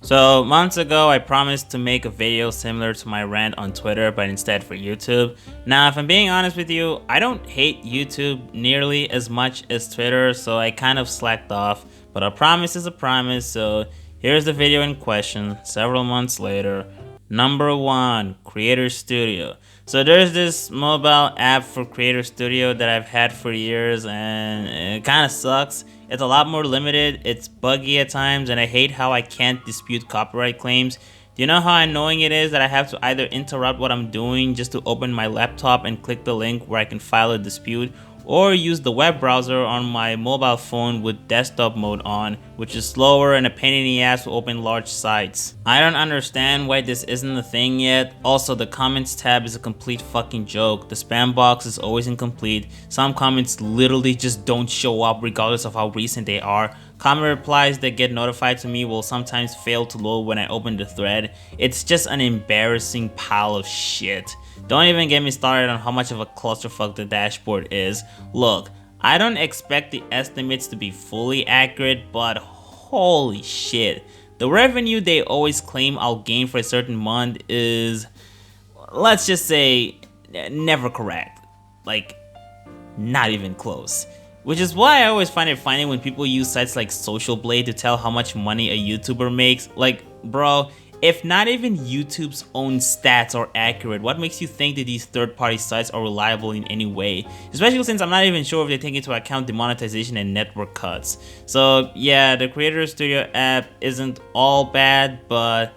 So months ago, I promised to make a video similar to my rant on Twitter, but instead for YouTube. Now, if I'm being honest with you, I don't hate YouTube nearly as much as Twitter, so I kind of slacked off. But a promise is a promise, so here's the video in question, several months later. Number 1, Creator Studio. So there's this mobile app for Creator Studio that I've had for years, and it kind of sucks. It's a lot more limited, it's buggy at times, and I hate how I can't dispute copyright claims. Do you know how annoying it is that I have to either interrupt what I'm doing just to open my laptop and click the link where I can file a dispute, or use the web browser on my mobile phone with desktop mode on, which is slower and a pain in the ass to open large sites. I don't understand why this isn't a thing yet. Also, the comments tab is a complete fucking joke. The spam box is always incomplete. Some comments literally just don't show up regardless of how recent they are. Comment replies that get notified to me will sometimes fail to load when I open the thread. It's just an embarrassing pile of shit. Don't even get me started on how much of a clusterfuck the dashboard is. Look, I don't expect the estimates to be fully accurate, but holy shit. The revenue they always claim I'll gain for a certain month is, let's just say, never correct. Like, not even close. Which is why I always find it funny when people use sites like Social Blade to tell how much money a YouTuber makes. Like, bro, if not even YouTube's own stats are accurate, what makes you think that these third-party sites are reliable in any way? Especially since I'm not even sure if they take into account demonetization and network cuts. So yeah, the Creator Studio app isn't all bad, but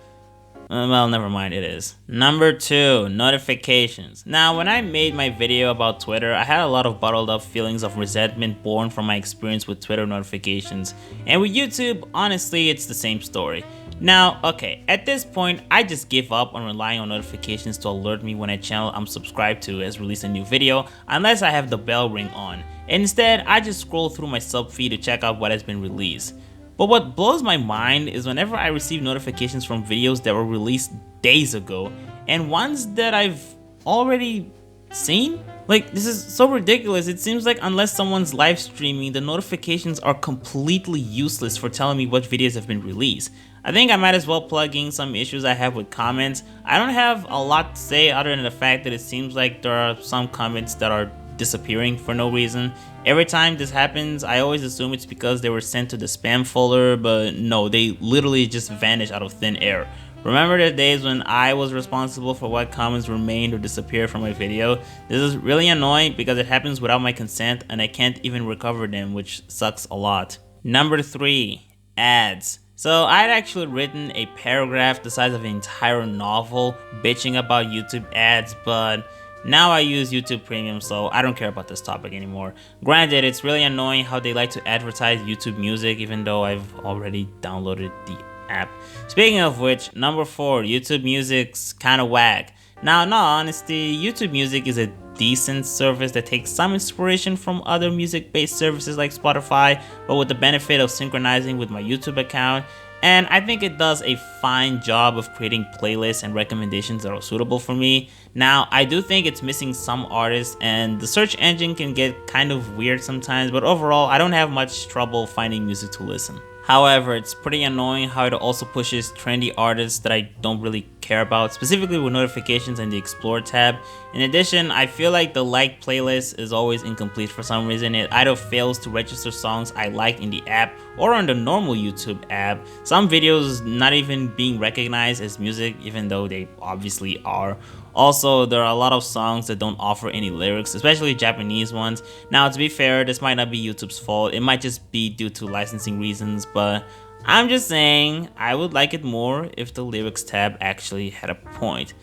well, never mind, it is. Number 2, notifications. Now, when I made my video about Twitter, I had a lot of bottled up feelings of resentment born from my experience with Twitter notifications. And with YouTube, honestly, it's the same story. Now, okay, at this point, I just give up on relying on notifications to alert me when a channel I'm subscribed to has released a new video, unless I have the bell ring on. Instead, I just scroll through my sub feed to check out what has been released. But what blows my mind is whenever I receive notifications from videos that were released days ago, and ones that I've already seen? Like, this is so ridiculous. It seems like unless someone's live streaming, the notifications are completely useless for telling me what videos have been released. I think I might as well plug in some issues I have with comments. I don't have a lot to say other than the fact that it seems like there are some comments that are disappearing for no reason. Every time this happens, I always assume it's because they were sent to the spam folder, but no, they literally just vanish out of thin air. Remember the days when I was responsible for what comments remained or disappeared from my video? This is really annoying because it happens without my consent and I can't even recover them, which sucks a lot. Number 3, ads. So I'd actually written a paragraph the size of an entire novel bitching about YouTube ads, but now I use YouTube Premium, so I don't care about this topic anymore. Granted, it's really annoying how they like to advertise YouTube Music even though I've already downloaded the app. Speaking of which, number 4, YouTube Music's kinda whack. Now, in all honesty, YouTube Music is a decent service that takes some inspiration from other music-based services like Spotify, but with the benefit of synchronizing with my YouTube account. And I think it does a fine job of creating playlists and recommendations that are suitable for me. Now, I do think it's missing some artists, and the search engine can get kind of weird sometimes, but overall, I don't have much trouble finding music to listen. However, it's pretty annoying how it also pushes trendy artists that I don't really care about, specifically with notifications and the Explore tab. In addition, I feel like the liked playlist is always incomplete for some reason. It either fails to register songs I like in the app or on the normal YouTube app. Some videos not even being recognized as music even though they obviously are. Also, there are a lot of songs that don't offer any lyrics, especially Japanese ones. Now, to be fair, this might not be YouTube's fault. It might just be due to licensing reasons, but I'm just saying I would like it more if the lyrics tab actually had a point.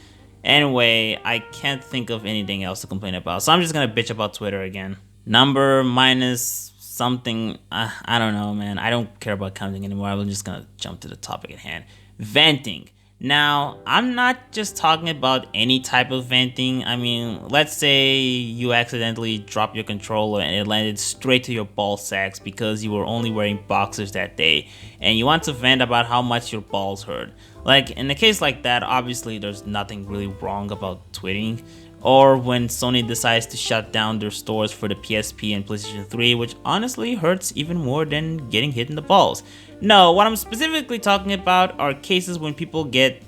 Anyway, I can't think of anything else to complain about, so I'm just gonna bitch about Twitter again. Number minus something, I don't know, man. I don't care about counting anymore. I'm just gonna jump to the topic at hand. Venting. Now, I'm not just talking about any type of venting. I mean, let's say you accidentally dropped your controller and it landed straight to your ball sacks because you were only wearing boxers that day, and you want to vent about how much your balls hurt. Like, in a case like that, obviously there's nothing really wrong about tweeting. or when Sony decides to shut down their stores for the PSP and PlayStation 3, which honestly hurts even more than getting hit in the balls. No, what I'm specifically talking about are cases when people get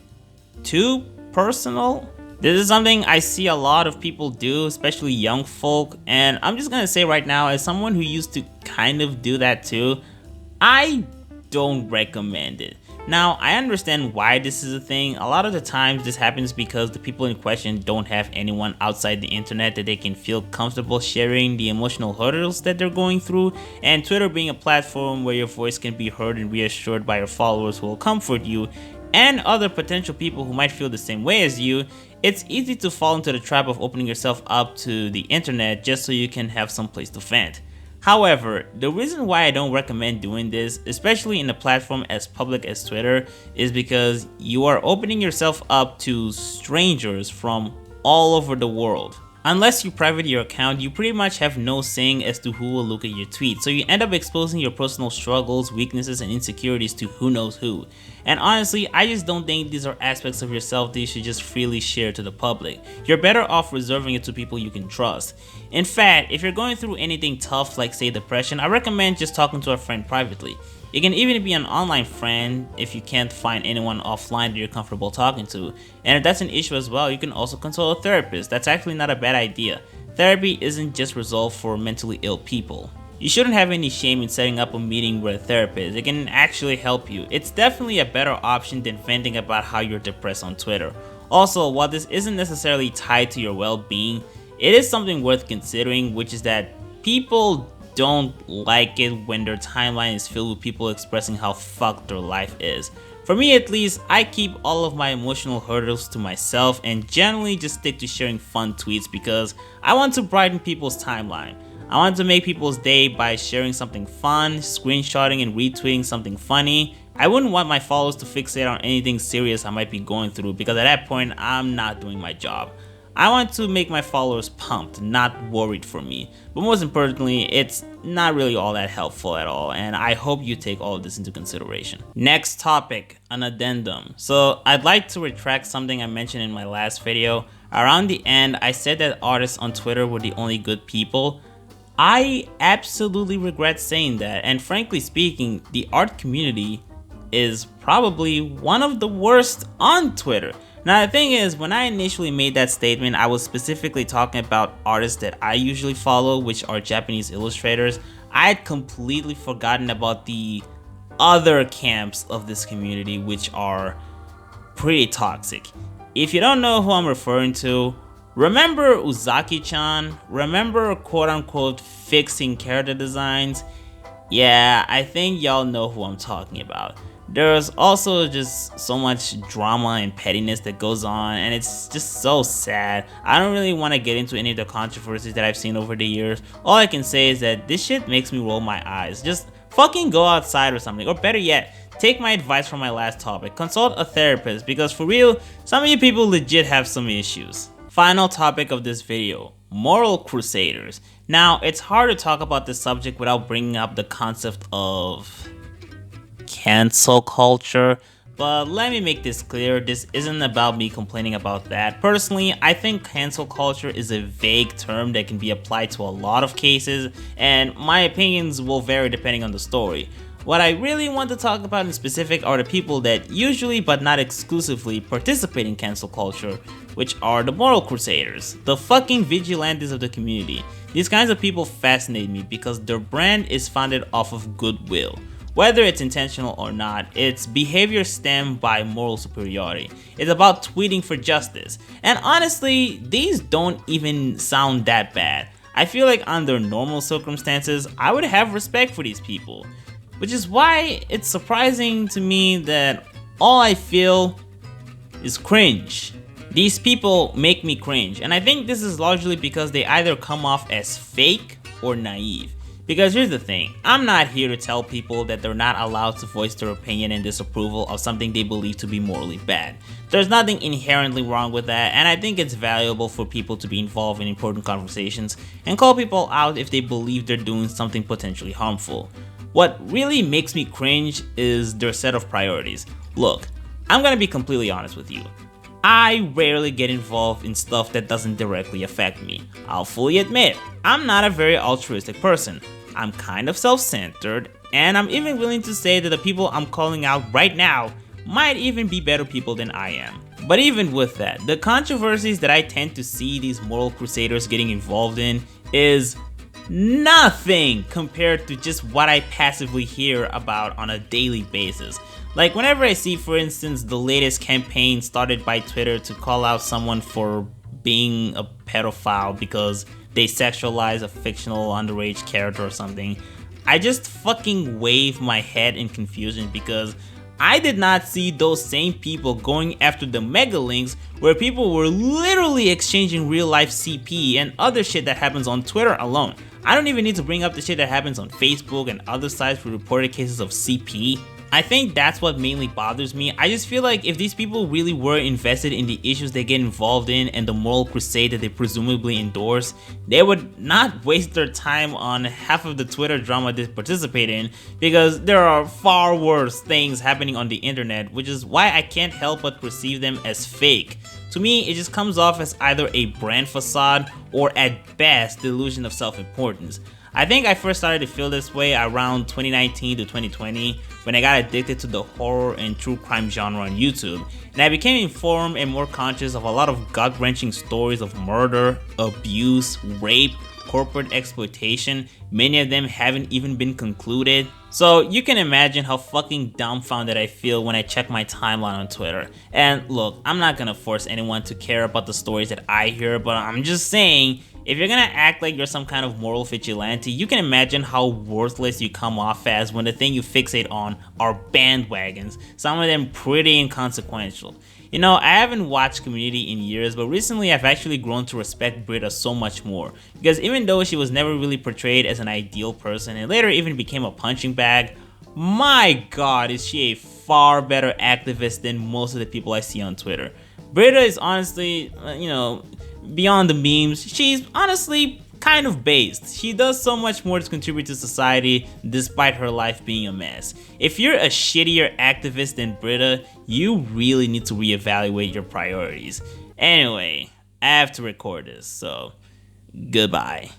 too personal. This is something I see a lot of people do, especially young folk, and I'm just gonna say right now, as someone who used to kind of do that too, I don't recommend it. Now, I understand why this is a thing. A lot of the times this happens because the people in question don't have anyone outside the internet that they can feel comfortable sharing the emotional hurdles that they're going through, and Twitter being a platform where your voice can be heard and reassured by your followers who will comfort you, and other potential people who might feel the same way as you, it's easy to fall into the trap of opening yourself up to the internet just so you can have some place to vent. However, the reason why I don't recommend doing this, especially in a platform as public as Twitter, is because you are opening yourself up to strangers from all over the world. Unless you private your account, you pretty much have no saying as to who will look at your tweet, so you end up exposing your personal struggles, weaknesses, and insecurities to who knows who. And honestly, I just don't think these are aspects of yourself that you should just freely share to the public. You're better off reserving it to people you can trust. In fact, if you're going through anything tough like say depression, I recommend just talking to a friend privately. It can even be an online friend if you can't find anyone offline that you're comfortable talking to. And if that's an issue as well, you can also consult a therapist. That's actually not a bad idea. Therapy isn't just reserved for mentally ill people. You shouldn't have any shame in setting up a meeting with a therapist. It can actually help you. It's definitely a better option than venting about how you're depressed on Twitter. Also, while this isn't necessarily tied to your well-being, it is something worth considering, which is that people don't like it when their timeline is filled with people expressing how fucked their life is. For me at least, I keep all of my emotional hurdles to myself and generally just stick to sharing fun tweets because I want to brighten people's timeline. I want to make people's day by sharing something fun, screenshotting and retweeting something funny. I wouldn't want my followers to fixate on anything serious I might be going through because at that point, I'm not doing my job. I want to make my followers pumped, not worried for me. But most importantly, it's not really all that helpful at all, and I hope you take all of this into consideration. Next topic, an addendum. So I'd like to retract something I mentioned in my last video. Around the end, I said that artists on Twitter were the only good people. I absolutely regret saying that, and frankly speaking, the art community is probably one of the worst on Twitter. Now the thing is, when I initially made that statement, I was specifically talking about artists that I usually follow, which are Japanese illustrators. I had completely forgotten about the other camps of this community, which are pretty toxic. If you don't know who I'm referring to, remember Uzaki-chan? Remember quote-unquote fixing character designs? Yeah, I think y'all know who I'm talking about. There's also just so much drama and pettiness that goes on, and it's just so sad. I don't really want to get into any of the controversies that I've seen over the years. All I can say is that this shit makes me roll my eyes. Just fucking go outside or something, or better yet, take my advice from my last topic. Consult a therapist, because for real, some of you people legit have some issues. Final topic of this video, moral crusaders. Now, it's hard to talk about this subject without bringing up the concept of cancel culture, but let me make this clear, this isn't about me complaining about that. Personally, I think cancel culture is a vague term that can be applied to a lot of cases, and my opinions will vary depending on the story. What I really want to talk about in specific are the people that usually but not exclusively participate in cancel culture, which are the moral crusaders, the fucking vigilantes of the community. These kinds of people fascinate me because their brand is founded off of goodwill. Whether it's intentional or not, its behavior stemmed by moral superiority. It's about tweeting for justice. And honestly, these don't even sound that bad. I feel like under normal circumstances, I would have respect for these people. Which is why it's surprising to me that all I feel is cringe. These people make me cringe, and I think this is largely because they either come off as fake or naive. Because here's the thing, I'm not here to tell people that they're not allowed to voice their opinion and disapproval of something they believe to be morally bad. There's nothing inherently wrong with that, and I think it's valuable for people to be involved in important conversations and call people out if they believe they're doing something potentially harmful. What really makes me cringe is their set of priorities. Look, I'm gonna be completely honest with you. I rarely get involved in stuff that doesn't directly affect me. I'll fully admit, I'm not a very altruistic person. I'm kind of self-centered, and I'm even willing to say that the people I'm calling out right now might even be better people than I am. But even with that, the controversies that I tend to see these moral crusaders getting involved in is nothing compared to just what I passively hear about on a daily basis. Like whenever I see, for instance, the latest campaign started by Twitter to call out someone for being a pedophile because they sexualize a fictional underage character or something, I just fucking wave my head in confusion because I did not see those same people going after the mega links where people were literally exchanging real life CP and other shit that happens on Twitter alone. I don't even need to bring up the shit that happens on Facebook and other sites with reported cases of CP. I think that's what mainly bothers me. I just feel like if these people really were invested in the issues they get involved in and the moral crusade that they presumably endorse, they would not waste their time on half of the Twitter drama they participate in, because there are far worse things happening on the internet, which is why I can't help but perceive them as fake. To me, it just comes off as either a brand facade or at best the illusion of self-importance. I think I first started to feel this way around 2019 to 2020 when I got addicted to the horror and true crime genre on YouTube, and I became informed and more conscious of a lot of gut-wrenching stories of murder, abuse, rape, corporate exploitation. Many of them haven't even been concluded. So you can imagine how fucking dumbfounded I feel when I check my timeline on Twitter. And look, I'm not gonna force anyone to care about the stories that I hear, but I'm just saying, if you're gonna act like you're some kind of moral vigilante, you can imagine how worthless you come off as when the thing you fixate on are bandwagons, some of them pretty inconsequential. You know, I haven't watched Community in years, but recently I've actually grown to respect Britta so much more, because even though she was never really portrayed as an ideal person and later even became a punching bag, my god is she a far better activist than most of the people I see on Twitter. Britta is honestly, beyond the memes, she's honestly kind of based. She does so much more to contribute to society despite her life being a mess. If you're a shittier activist than Britta, you really need to reevaluate your priorities. Anyway, I have to record this, so goodbye.